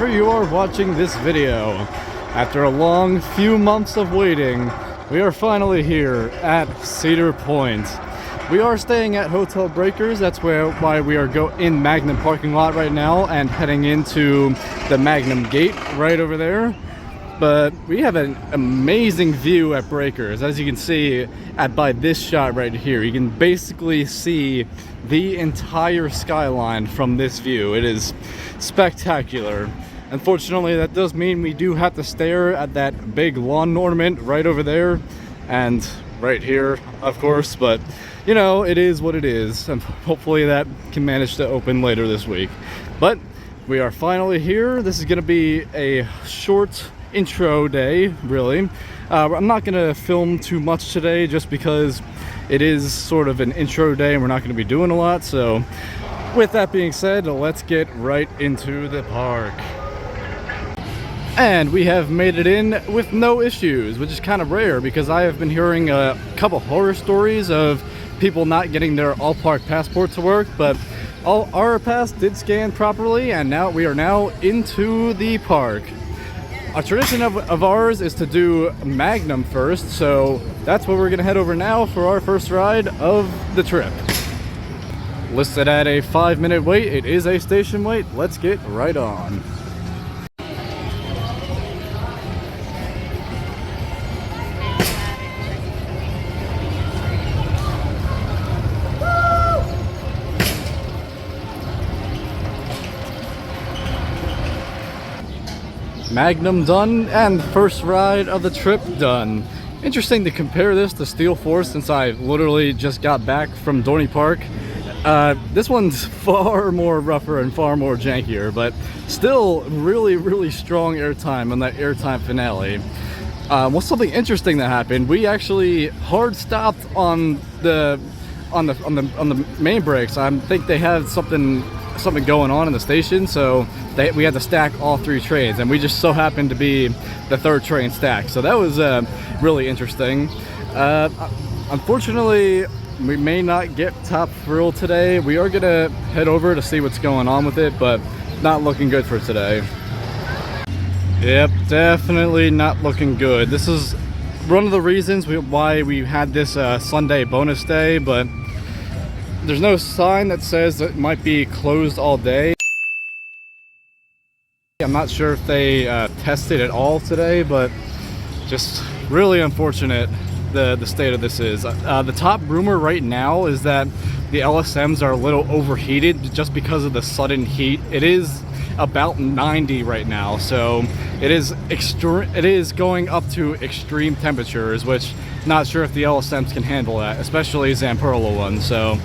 wherever you are watching this video. After a long few months of waiting, we are finally here at Cedar Point. We are staying at Hotel Breakers. That's why we are in Magnum parking lot right now and heading into the Magnum gate right over there. But we have an amazing view at Breakers. As you can see by this shot right here, you can basically see the entire skyline from this view. It is spectacular. Unfortunately, that does mean we do have to stare at that big lawn ornament right over there and right here, of course, but you know, it is what it is, and hopefully that can manage to open later this week. But we are finally here. This is going to be a short intro day, really. I'm not going to film too much today just because it is sort of an intro day and we're not going to be doing a lot. So with that being said, let's get right into the park. And we have made it in with no issues, which is kind of rare because I have been hearing a couple horror stories of people not getting their all-park passport to work, but our pass did scan properly, and now we are now into the park. A tradition of ours is to do Magnum first, so that's where we're gonna head over now for our first ride of the trip. Listed at a 5-minute wait, it is a station wait. Let's get right on. Magnum done, and first ride of the trip done. Interesting to compare this to Steel Force since I literally just got back from Dorney Park. This one's far more rougher and far more jankier, but still really strong airtime on that airtime finale. Well, something interesting that happened, we actually hard stopped on the main brakes. I think they had something going on in the station, so we had to stack all 3 trains, and we just so happened to be the 3rd train stacked, so that was really interesting. Unfortunately, we may not get top thrill today. We are gonna head over to see what's going on with it, but not looking good for today. Yep, definitely not looking good. This is one of the reasons why we had this Sunday bonus day, but there's no sign that says it might be closed all day. I'm not sure if they tested at all today, but just really unfortunate the state of this is. The top rumor right now is that the LSMs are a little overheated just because of the sudden heat. It is about 90 right now, so it is going up to extreme temperatures, which not sure if the LSMs can handle that, especially Zamperla ones. So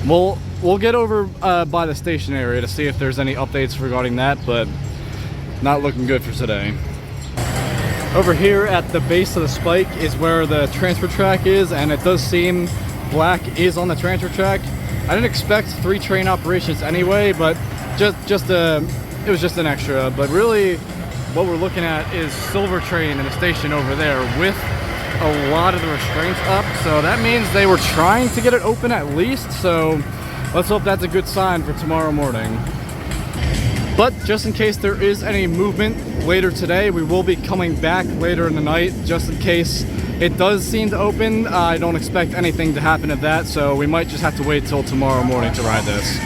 we'll get over by the station area to see if there's any updates regarding that, but not looking good for today. Over here at the base of the spike is where the transfer track is, and it does seem black is on the transfer track. I didn't expect 3 train operations anyway, but it was just an extra. But really what we're looking at is Silver Train in the station over there with a lot of the restraints up, so that means they were trying to get it open at least, so let's hope that's a good sign for tomorrow morning. But just in case there is any movement later today, we will be coming back later in the night just in case it does seem to open. I don't expect anything to happen at that, so we might just have to wait till tomorrow morning to ride this.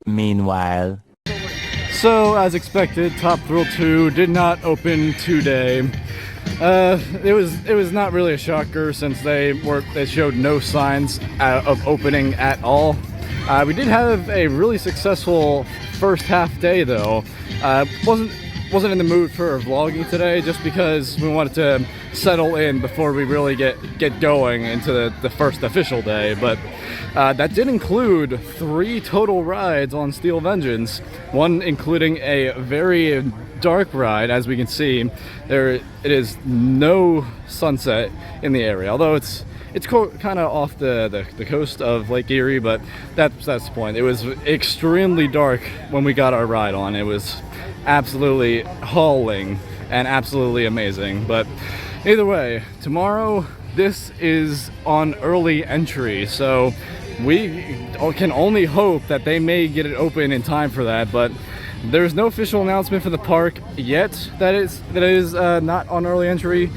Meanwhile. So, as expected, Top Thrill 2 did not open today. It was not really a shocker since they showed no signs of opening at all. We did have a really successful first half day though. Wasn't in the mood for vlogging today just because we wanted to settle in before we really get going into the first official day, but that did include 3 total rides on Steel Vengeance, one including a very dark ride. As we can see, it is no sunset in the area, although it's kind of off the coast of Lake Erie, but that's the point. It was extremely dark when we got our ride on. It was absolutely hauling and absolutely amazing. But either way, tomorrow this is on early entry, so we can only hope that they may get it open in time for that, but there's no official announcement for the park yet that it is not on early entry,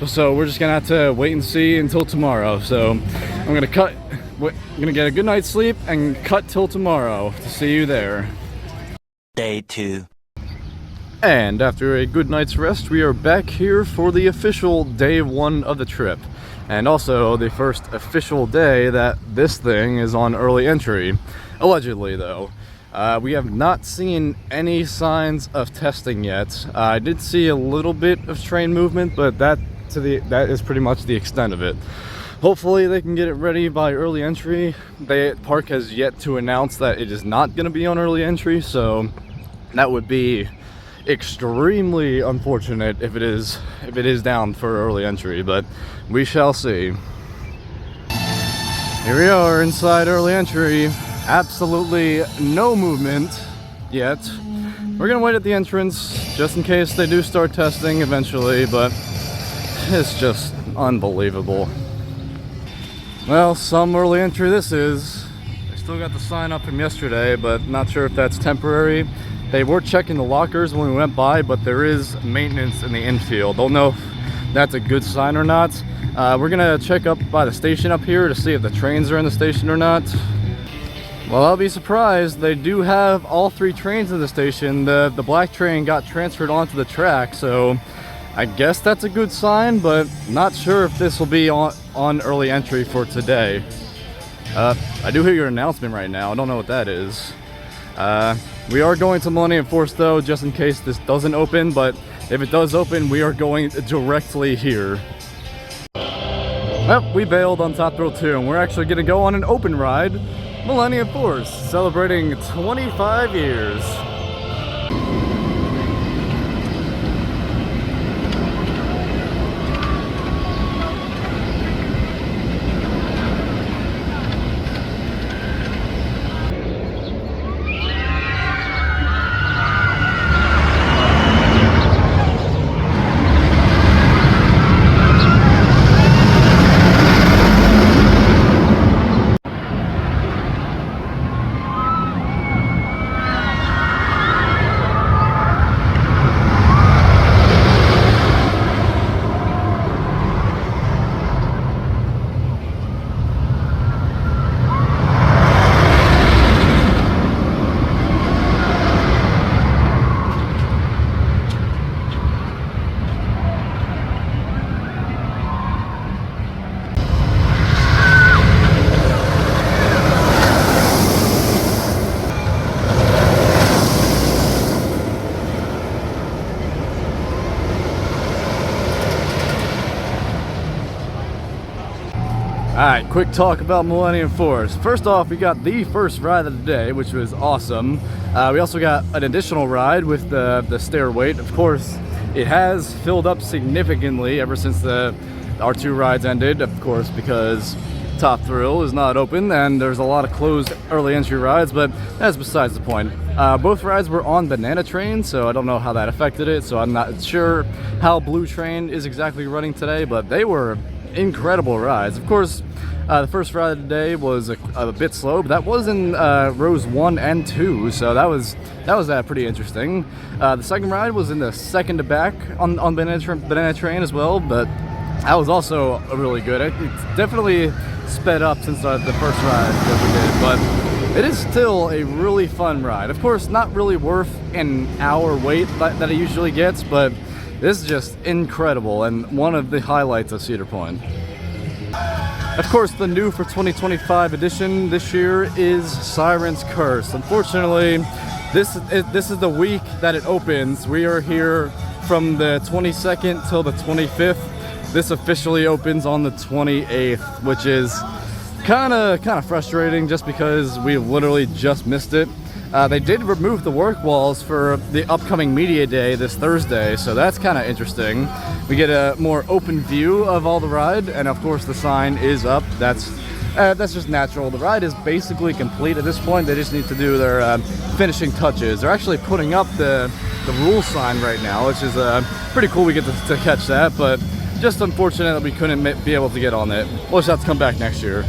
so we're just gonna have to wait and see until tomorrow. So I'm gonna get a good night's sleep and cut till tomorrow to see you there. Day 2. And after a good night's rest, we are back here for the official day 1 of the trip. And also the first official day that this thing is on early entry. Allegedly though. We have not seen any signs of testing yet. I did see a little bit of train movement, but that is pretty much the extent of it. Hopefully they can get it ready by early entry. The park has yet to announce that it is not going to be on early entry, so that would be extremely unfortunate if it is down for early entry, but we shall see. Here we are inside early entry. Absolutely no movement yet. We're gonna wait at the entrance just in case they do start testing eventually, but it's just unbelievable. Well, some early entry this is. I still got the sign up from yesterday, but not sure if that's temporary. They were checking the lockers when we went by, but there is maintenance in the infield. Don't know if that's a good sign or not. We're gonna check up by the station up here to see if the trains are in the station or not. Well, I'll be surprised. They do have all 3 trains in the station. The black train got transferred onto the track, so I guess that's a good sign, but not sure if this will be on early entry for today. I do hear your announcement right now. I don't know what that is. We are going to Millennium Force though, just in case this doesn't open, but if it does open, we are going directly here. Well, we bailed on Top Thrill 2, and we're actually going to go on an open ride, Millennium Force, celebrating 25 years. Alright, quick talk about Millennium Force. First off, we got the first ride of the day, which was awesome. We also got an additional ride with the stair wait. Of course, it has filled up significantly ever since our 2 rides ended, of course, because Top Thrill is not open and there's a lot of closed early entry rides, but that's besides the point. Both rides were on Banana Train, so I don't know how that affected it, so I'm not sure how Blue Train is exactly running today, but they were incredible rides. Of course, the first ride of the day was a bit slow, but that was in rows 1 and 2, so that was pretty interesting. The second ride was in the second to back on Banana Train as well, but that was also really good. It's definitely sped up since the first ride that we did, but It is still a really fun ride. Of course, not really worth an hour wait that it usually gets, but this is just incredible and one of the highlights of Cedar Point. Of course, the new for 2025 edition this year is Siren's Curse. Unfortunately, this is the week that it opens. We are here from the 22nd till the 25th. This officially opens on the 28th, which is kind of frustrating just because we literally just missed it. They did remove the work walls for the upcoming media day this Thursday, so that's kind of interesting. We get a more open view of all the ride, and of course the sign is up. That's just natural. The ride is basically complete at this point. They just need to do their finishing touches. They're actually putting up the rule sign right now, which is pretty cool. We get to catch that, but just unfortunate that we couldn't be able to get on it. We'll just have to come back next year.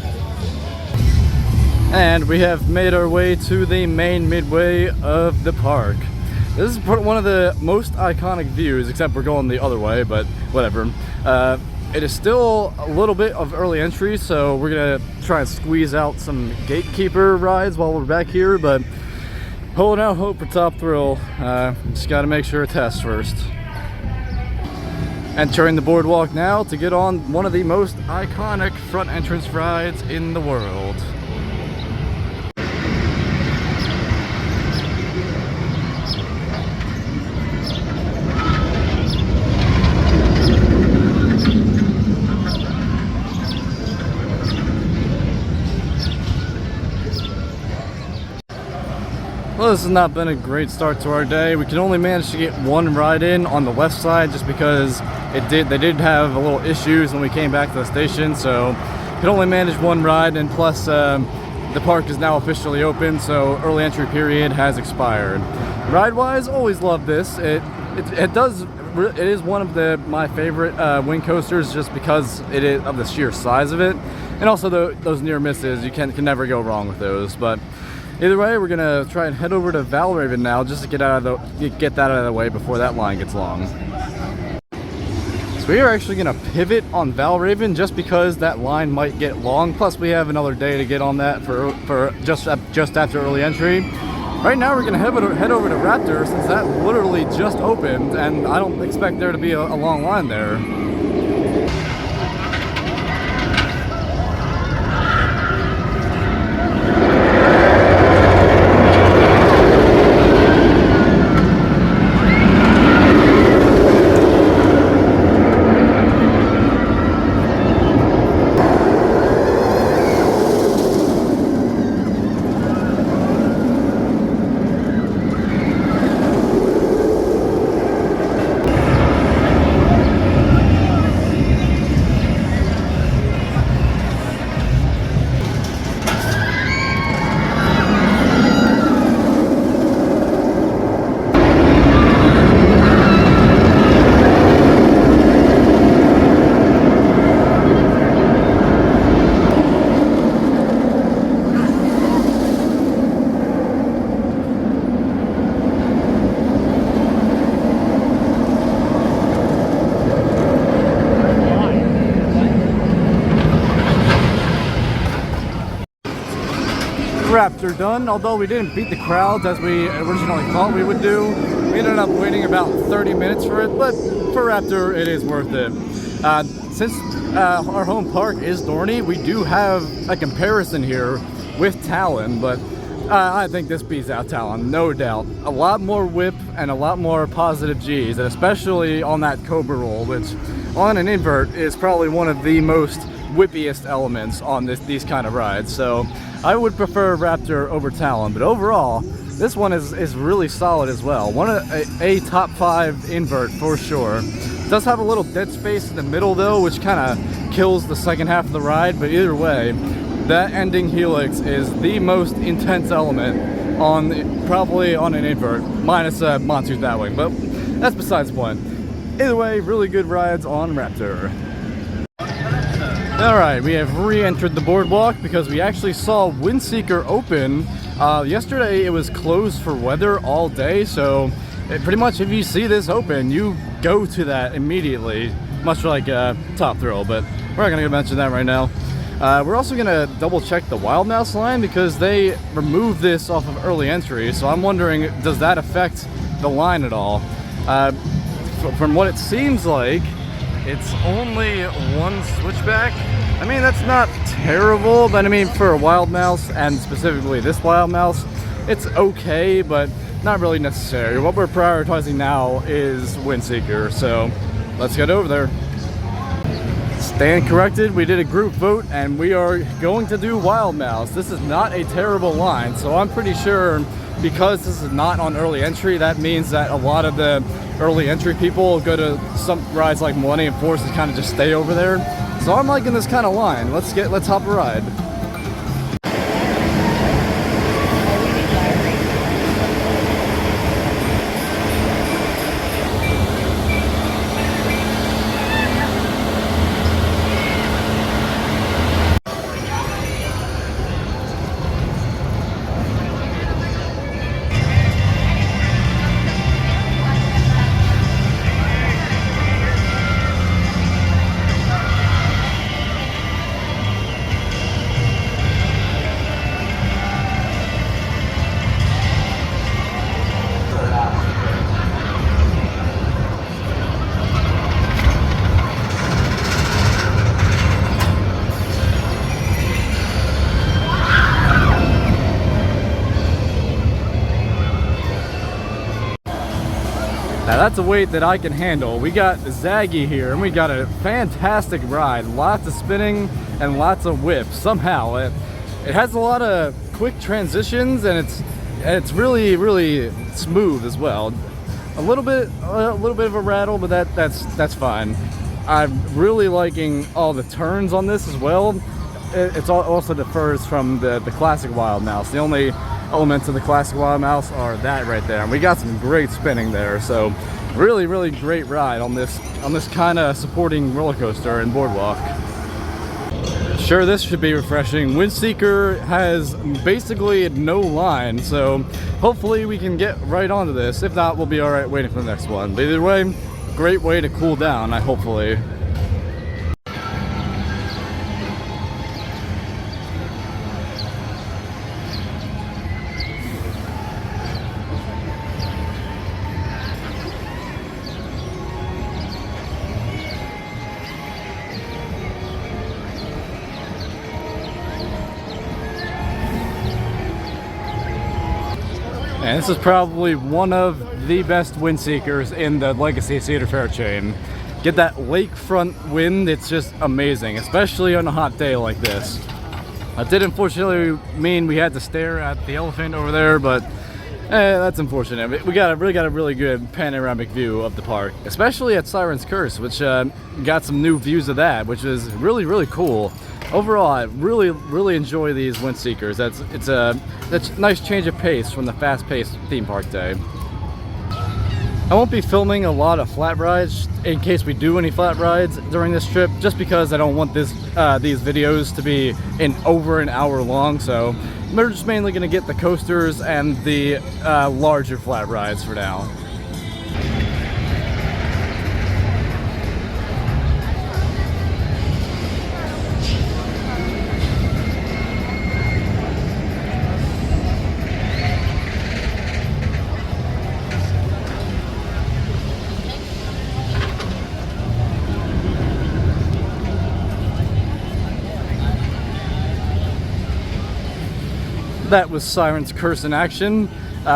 And we have made our way to the main midway of the park. This is one of the most iconic views, except we're going the other way, but whatever. It is still a little bit of early entry, so we're gonna try and squeeze out some gatekeeper rides while we're back here, but holding out hope for Top Thrill. Just gotta make sure it tests first. Entering the boardwalk now to get on one of the most iconic front entrance rides in the world. Well, this has not been a great start to our day. We can only manage to get one ride in on the left side just because they did have a little issues when we came back to the station, so could only manage one ride, and plus the park is now officially open, so early entry period has expired. Ride-wise, always love this. It is one of my favorite wing coasters just because it is of the sheer size of it, and also those near misses. You can never go wrong with those. But either way, we're gonna try and head over to Valraven now just to get that out of the way before that line gets long. So we are actually gonna pivot on Valraven just because that line might get long. Plus, we have another day to get on that for just after early entry. Right now, we're gonna head over to Raptor since that literally just opened, and I don't expect there to be a long line there. Raptor done. Although we didn't beat the crowds as we originally thought we would do, we ended up waiting about 30 minutes for it, but for Raptor it is worth it. Since our home park is Dorney, we do have a comparison here with Talon, but I think this beats out Talon, no doubt. A lot more whip and a lot more positive G's, and especially on that Cobra roll, which on an invert is probably one of the most whippiest elements on these kind of rides. So I would prefer Raptor over Talon, but overall this one is really solid as well. A top 5 invert for sure. It does have a little dead space in the middle though, which kind of kills the second half of the ride, but either way, that ending helix is the most intense element probably on an invert, minus a Monsoon Batwing, but that's besides the point. Either way, really good rides on Raptor. Alright, we have re-entered the boardwalk because we actually saw Windseeker open. Yesterday it was closed for weather all day, so pretty much if you see this open, you go to that immediately, much like Top Thrill, but we're not going to mention that right now. We're also gonna double check the Wild Mouse line because they removed this off of early entry, so I'm wondering, does that affect the line at all? From what it seems like, it's only one switchback. I mean, that's not terrible, but I mean, for a Wild Mouse, and specifically this Wild Mouse, it's okay, but not really necessary. What we're prioritizing now is Windseeker, so let's get over there. Stand corrected, we did a group vote, and we are going to do Wild Mouse. This is not a terrible line, so I'm pretty sure because this is not on early entry, that means that a lot of the early entry people go to some rides like Millennium Force and kind of just stay over there. So I'm liking this kind of line. Let's hop a ride. Now that's a weight that I can handle. We got Zaggy here, and we got a fantastic ride. Lots of spinning and lots of whips. Somehow, it has a lot of quick transitions, and it's really smooth as well. A little bit of a rattle, but that's fine. I'm really liking all the turns on this as well. It also differs from the classic Wild Mouse. The only elements of the classic Wild Mouse are that right there, and we got some great spinning there. So really great ride on this kind of supporting roller coaster and boardwalk. Sure, this should be refreshing. Windseeker has basically no line, so hopefully we can get right onto this. If not, we'll be all right waiting for the next one. But either way, great way to cool down, hopefully. And this is probably one of the best Windseekers in the Legacy Cedar Fair chain. Get that lakefront wind, it's just amazing, especially on a hot day like this. That did unfortunately mean we had to stare at the elephant over there, but that's unfortunate. We got a really good panoramic view of the park, especially at Siren's Curse, which got some new views of that, which is really cool. Overall, I really enjoy these Windseekers. That's a nice change of pace from the fast-paced theme park day. I won't be filming a lot of flat rides in case we do any flat rides during this trip, just because I don't want these videos to be over an hour long. So we're just mainly going to get the coasters and the larger flat rides for now. That was Siren's Curse in action.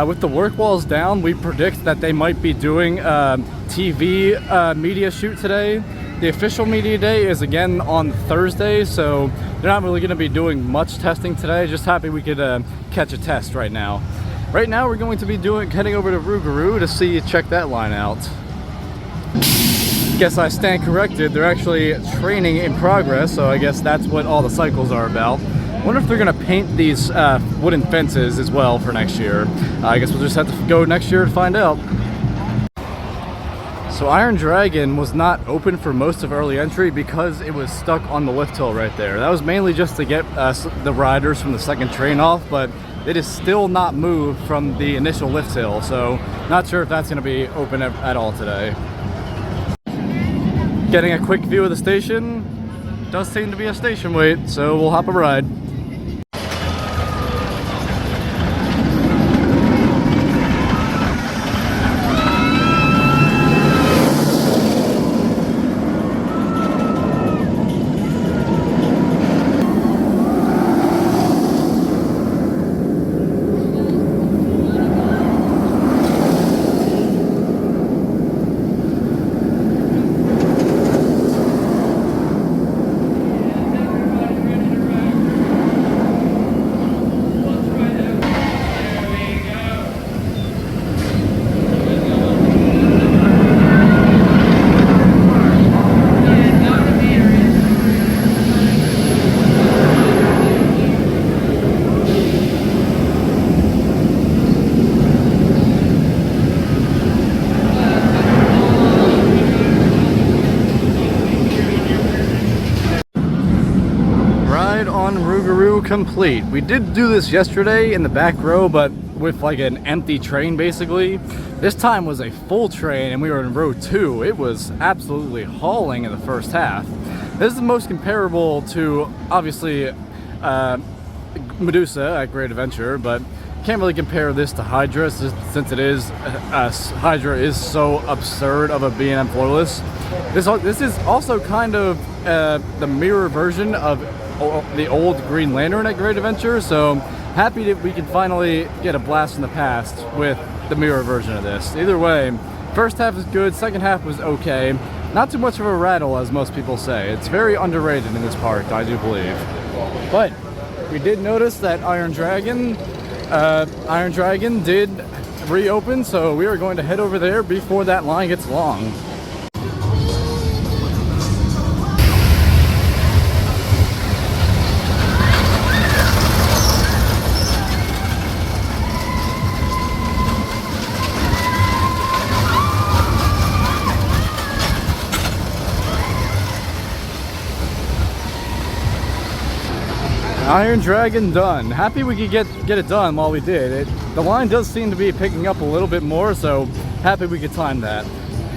With the work walls down, we predict that they might be doing a TV media shoot today. The official media day is again on Thursday, so they're not really going to be doing much testing today. Just happy we could catch a test right now. Right now we're going to be heading over to Rougarou to check that line out. Guess I stand corrected. They're actually training in progress, so I guess that's what all the cycles are about. I wonder if they're going to paint these wooden fences as well for next year. I guess we'll just have to go next year to find out. So Iron Dragon was not open for most of early entry because it was stuck on the lift hill right there. That was mainly just to get the riders from the second train off, but it is still not moved from the initial lift hill, so not sure if that's going to be open at all today. Getting a quick view of the station. does seem to be a station wait, so we'll hop a ride. Complete. We did do this yesterday in the back row, but with like an empty train basically. This time was a full train and we were in row 2. It was absolutely hauling in the first half. This is the most comparable to obviously Medusa at Great Adventure, but can't really compare this to Hydra since it is Hydra is so absurd of a B&M floorless. This is also kind of the mirror version of the old Green Lantern at Great Adventure, so happy that we can finally get a blast from the past with the mirror version of this. Either way, first half is good, second half was okay. Not too much of a rattle, as most people say. It's very underrated in this park, I do believe. But we did notice that Iron Dragon did reopen, so we are going to head over there before that line gets long. Iron Dragon done. Happy we could get it done while we did. The line does seem to be picking up a little bit more, so happy we could time that.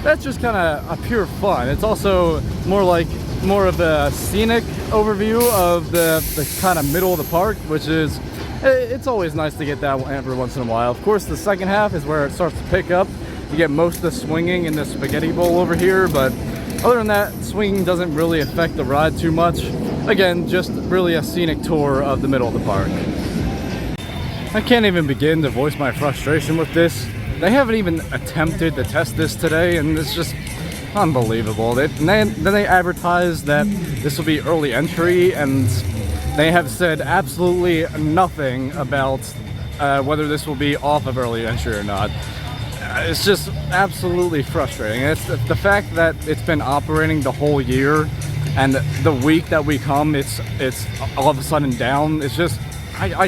That's just kind of a pure fun. It's also more of a scenic overview of the kind of middle of the park, which is, it's always nice to get that every once in a while. Of course, the second half is where it starts to pick up. You get most of the swinging in the spaghetti bowl over here, but other than that, swinging doesn't really affect the ride too much. Again, just really a scenic tour of the middle of the park. I can't even begin to voice my frustration with this. They haven't even attempted to test this today, and it's just unbelievable. Then they advertised that this will be early entry, and they have said absolutely nothing about whether this will be off of early entry or not. It's just absolutely frustrating. It's the fact that it's been operating the whole year, and the week that we come, it's all of a sudden down. It's just, I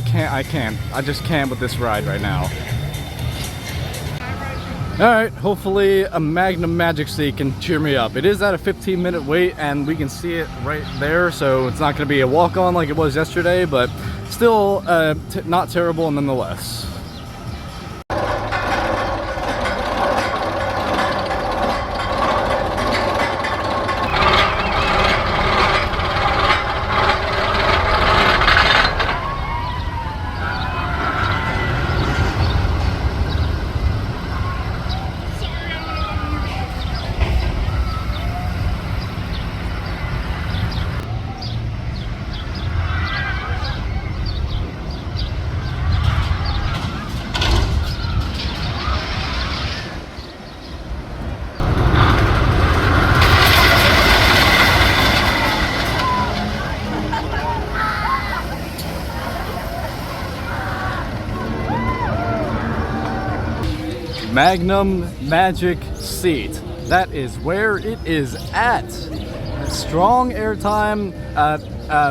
just can't with this ride right now. Alright, hopefully a Magnum Magic Seat can cheer me up. It is at a 15-minute wait, and we can see it right there, so it's not going to be a walk-on like it was yesterday, but still not terrible nonetheless. Magnum Magic Seat. That is where it is at. Strong airtime,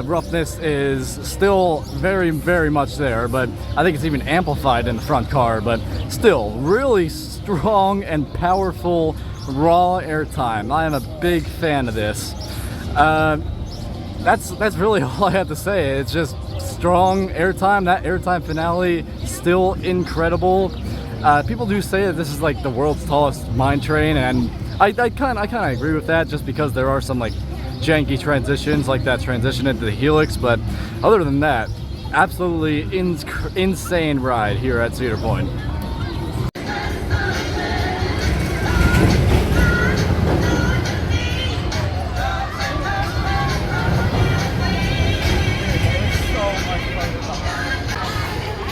roughness is still very, very much there, but I think it's even amplified in the front car, but still really strong and powerful raw airtime. I am a big fan of this. That's really all I have to say. It's just strong airtime. That airtime finale, still incredible. People do say that this is like the world's tallest mine train, and I kind of agree with that, just because there are some like janky transitions like that transition into the Helix, but other than that, absolutely insane ride here at Cedar Point.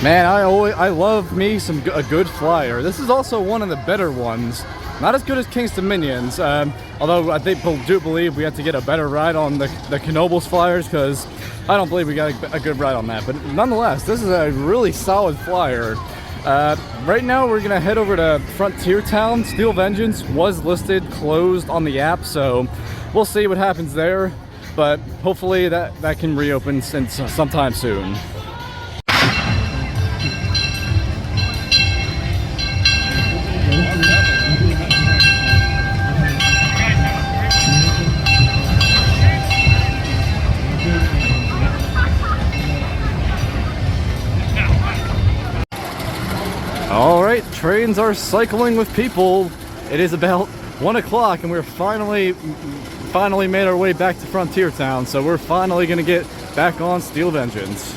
Man, I love me a good flyer. This is also one of the better ones. Not as good as King's Dominions, although I do believe we have to get a better ride on the Knoebels flyers, because I don't believe we got a good ride on that. But nonetheless, this is a really solid flyer. Right now we're gonna head over to Frontier Town. Steel Vengeance was listed closed on the app, so we'll see what happens there. But hopefully that can reopen sometime soon. All right, trains are cycling with people. It is about 1 o'clock and we're finally made our way back to Frontier Town, so we're finally gonna get back on Steel Vengeance.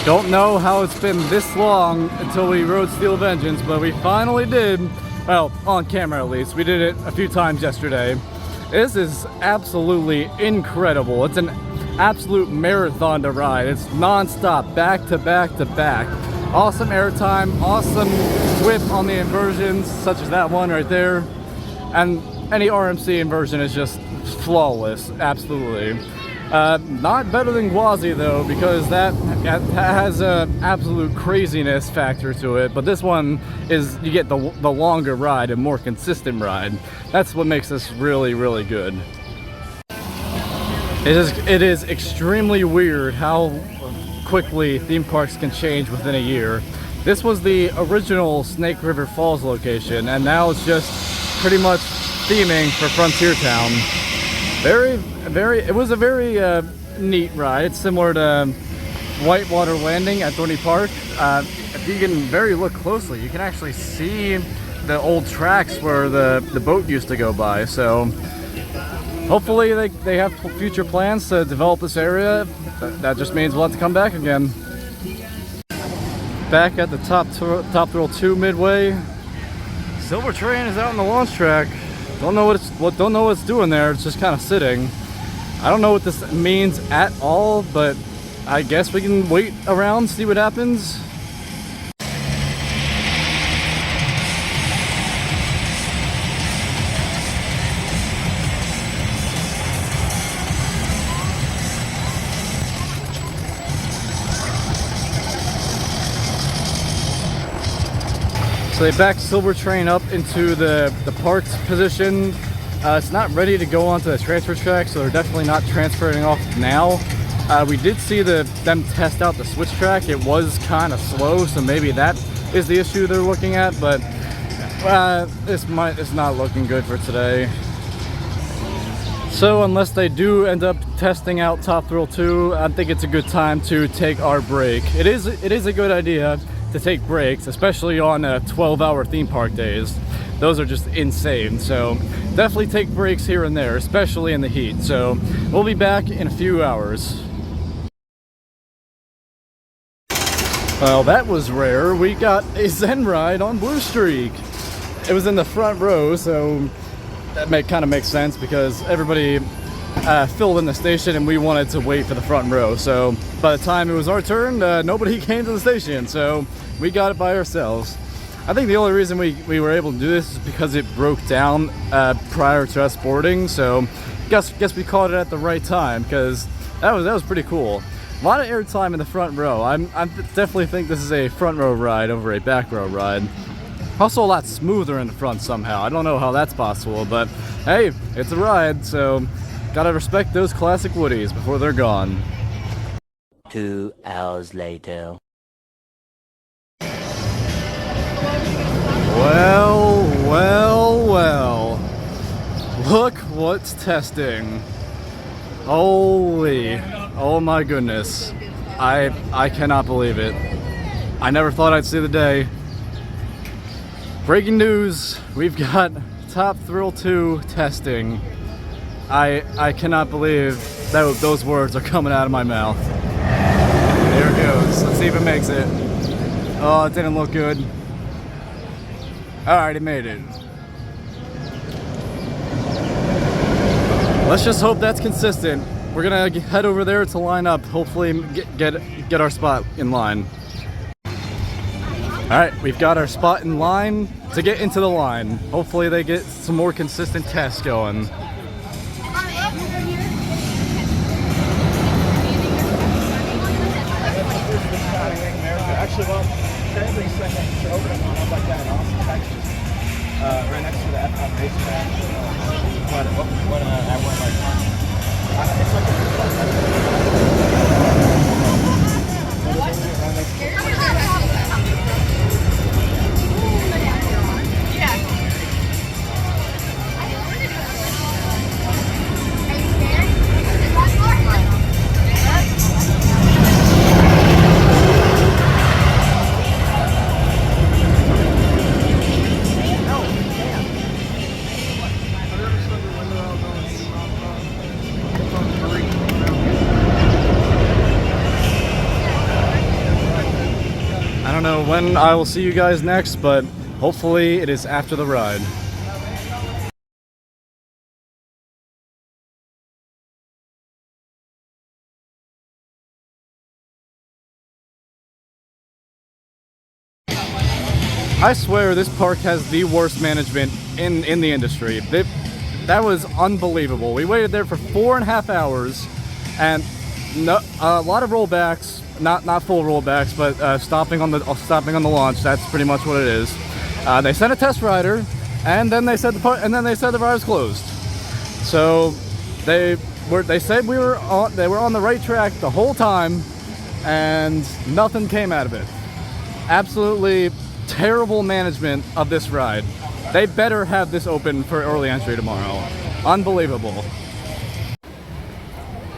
Don't know how it's been this long until we rode Steel Vengeance, but we finally did. Well, on camera at least. We did it a few times yesterday. This is absolutely incredible. It's an absolute marathon to ride. It's non-stop, back to back to back. Awesome airtime, awesome whip on the inversions, such as that one right there. And any RMC inversion is just flawless, absolutely. Not better than Gwazi though, because that has an absolute craziness factor to it, but this one is, you get the longer ride and more consistent ride. That's what makes this really, really good. It is extremely weird how quickly theme parks can change within a year. This was the original Snake River Falls location, and now it's just pretty much theming for Frontier Town. It was a very neat ride. It's similar to Whitewater Landing at Thorny Park. If you can look closely, you can actually see the old tracks where the boat used to go by. So hopefully they have future plans to develop this area. That just means we'll have to come back again. Back at the Top Thrill 2 midway. Silver Train is out on the launch track. Don't know what it's doing there. It's just kind of sitting. I don't know what this means at all, but I guess we can wait around, see what happens. So they backed Silver Train up into the parked position. It's not ready to go onto the transfer track, so they're definitely not transferring off now. We did see them test out the switch track. It was kind of slow, so maybe that is the issue they're looking at, but it's not looking good for today. So unless they do end up testing out Top Thrill 2, I think it's a good time to take our break. It is a good idea to take breaks, especially on 12-hour theme park days. Those are just insane, so definitely take breaks here and there, especially in the heat. So we'll be back in a few hours. Well, that was rare. We got a Zen ride on Blue Streak. It was in the front row, so that kind of makes sense because everybody filled in the station and we wanted to wait for the front row. So by the time it was our turn, nobody came to the station, so we got it by ourselves. I think the only reason we were able to do this is because it broke down prior to us boarding, so guess we caught it at the right time because that was pretty cool. A lot of airtime in the front row. I definitely think this is a front row ride over a back row ride. Also a lot smoother in the front somehow. I don't know how that's possible, but hey, it's a ride, so gotta respect those classic Woodies before they're gone. 2 hours later. Well, well, well. Look what's testing. Holy, oh my goodness. I cannot believe it. I never thought I'd see the day. Breaking news, we've got Top Thrill 2 testing. I cannot believe that those words are coming out of my mouth. There it goes. Let's see if it makes it. Oh, it didn't look good. Alright, it made it. Let's just hope that's consistent. We're gonna head over there to line up, hopefully get our spot in line. Alright, we've got our spot in line to get into the line. Hopefully they get some more consistent tests going. Actually, well, technically second to opening one up like that in Austin, Texas, right next to the F1 racetrack. But at one like, it's like I don't know when I will see you guys next, but hopefully it is after the ride. I swear this park has the worst management in the industry. That was unbelievable. We waited there for 4.5 hours and a lot of rollbacks. Not full rollbacks, but stopping on the launch. That's pretty much what it is. They sent a test rider, and then they said the ride was closed. So they said they were on the right track the whole time, and nothing came out of it. Absolutely terrible management of this ride. They better have this open for early entry tomorrow. Unbelievable.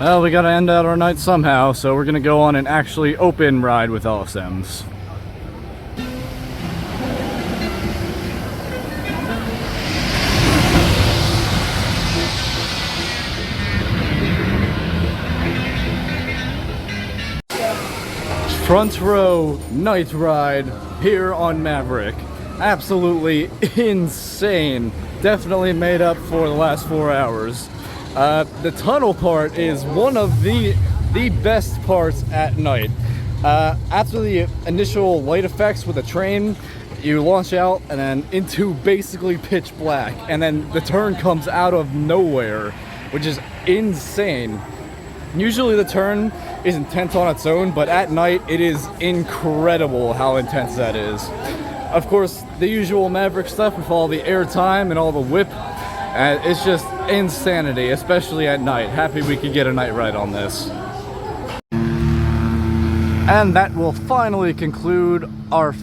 Well, we gotta end out our night somehow, so we're gonna go on an actually open ride with LSMs. Front row night ride here on Maverick. Absolutely insane. Definitely made up for the last 4 hours. The tunnel part is one of the best parts at night. After the initial light effects with the train, you launch out and then into basically pitch black, and then the turn comes out of nowhere, which is insane. Usually the turn is intense on its own, but at night it is incredible how intense that is. Of course, the usual Maverick stuff with all the air time and all the whip. It's just insanity, especially at night. Happy we could get a night ride on this. And that will finally conclude our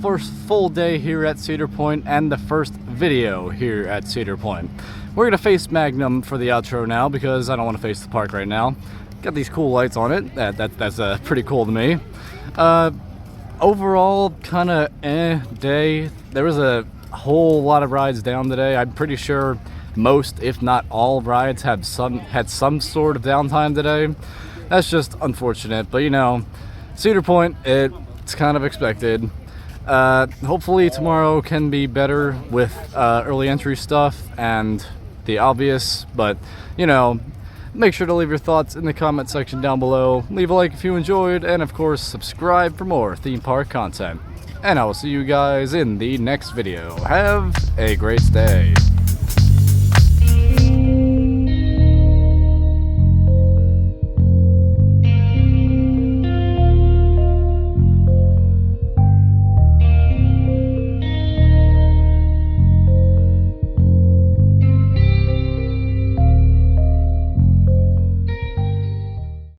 first full day here at Cedar Point and the first video here at Cedar Point. We're gonna face Magnum for the outro now because I don't want to face the park right now. Got these cool lights on it. That's pretty cool to me. Overall, kind of day. There was a whole lot of rides down today. I'm pretty sure most, if not all, rides had some sort of downtime today. That's just unfortunate, but you know, Cedar Point, it It's kind of expected. Hopefully tomorrow can be better with early entry stuff and the obvious, but you know, make sure to leave your thoughts in the comment section down below. Leave a like if you enjoyed, and of course subscribe for more theme park content. And I will see you guys in the next video. Have a great day.